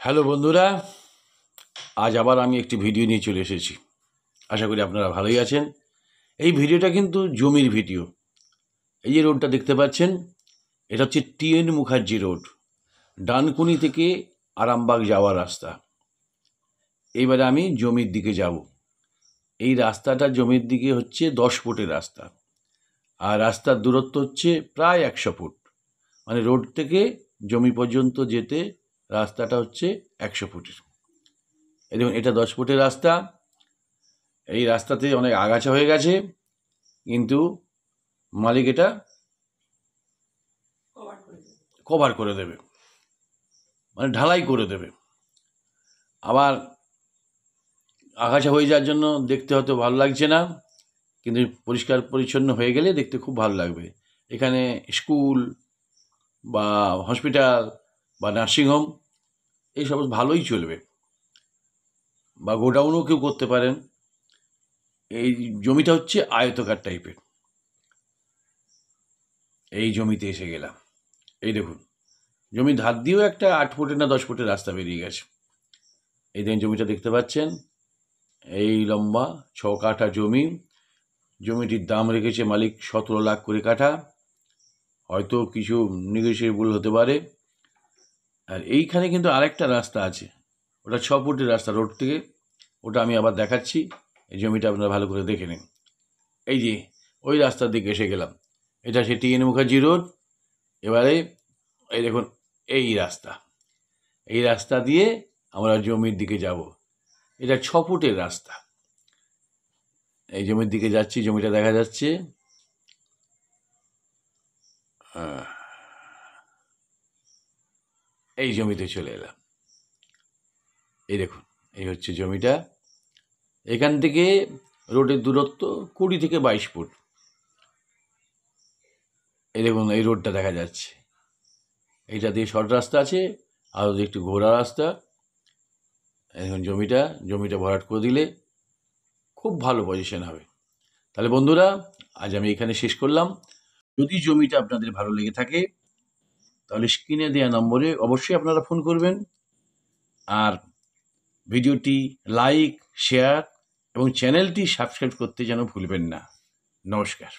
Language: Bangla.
হ্যালো বন্ধুরা, আজ আবার আমি একটি ভিডিও নিয়ে চলে এসেছি। আশা করি আপনারা ভালোই আছেন। এই ভিডিওটা কিন্তু জমির ভিডিও। এই যে রোডটা দেখতে পাচ্ছেন, এটা হচ্ছে টিএন মুখার্জি রোড, ডানকুনি থেকে আরামবাগ যাওয়ার রাস্তা। এইবারে আমি জমির দিকে যাব। এই রাস্তাটা জমির দিকে হচ্ছে 10 ফুটের রাস্তা, আর রাস্তার দূরত্ব হচ্ছে প্রায় 100 ফুট। মানে রোড থেকে জমি পর্যন্ত যেতে রাস্তাটা হচ্ছে 100 ফুটের। এই দেখুন, এটা 10 ফুটের রাস্তা। এই রাস্তাতে অনেক আগাছা হয়ে গেছে, কিন্তু মালিক এটা কভার করে দেবে, মানে ঢালাই করে দেবে। আবার আগাছা হয়ে যাওয়ার জন্য দেখতে হয়তো ভালো লাগছে না, কিন্তু পরিষ্কার পরিচ্ছন্ন হয়ে গেলে দেখতে খুব ভালো লাগবে। এখানে স্কুল বা হসপিটাল বা নার্সিংহোম এইসব ভালোই চলবে, বা গোডাউনও কেউ করতে পারেন। এই জমিটা হচ্ছে আয়তকার টাইপের। এই জমিতে এসে গেলাম। এই দেখুন, জমির ধার দিয়েও একটা 8 ফুটের না 10 ফুটের রাস্তা বেরিয়ে গেছে। এই দেখুন, জমিটা দেখতে পাচ্ছেন, এই লম্বা 6 কাঠা জমি। জমিটির দাম রেখেছে মালিক 17 লাখ করে কাঠা। হয়তো কিছু নেগোশিয়েবল হতে পারে। আর এইখানে কিন্তু আরেকটা রাস্তা আছে, ওটা 6 ফুটের রাস্তা রোড থেকে। ওটা আমি আবার দেখাচ্ছি। এই জমিটা আপনারা ভালো করে দেখে নিন। এই যে ওই রাস্তার দিকে এসে গেলাম। এটা সে টিএন মুখার্জি রোড। এবারে এই দেখুন, এই রাস্তা দিয়ে আমরা জমির দিকে যাব। এটা 6 ফুটের রাস্তা। এই জমির দিকে যাচ্ছি, জমিটা দেখা যাচ্ছে। এই জমিতে চলে এলাম। এই দেখুন, এই হচ্ছে জমিটা। এখান থেকে রোডের দূরত্ব 20 থেকে 22 ফুট। এই দেখুন, এই রোডটা দেখা যাচ্ছে। এইটা দিয়ে শর্ট রাস্তা আছে, আর একটু ঘোরা রাস্তা। এখন জমিটা ভরাট করে দিলে খুব ভালো পজিশন হবে। তাহলে বন্ধুরা, আজ আমি এখানে শেষ করলাম। যদি জমিটা আপনাদের ভালো লেগে থাকে, তাহলে স্ক্রিনে দেওয়া নম্বরে অবশ্যই আপনারা ফোন করবেন। আর ভিডিওটি লাইক, শেয়ার এবং চ্যানেলটি সাবস্ক্রাইব করতে যেন ভুলবেন না। নমস্কার।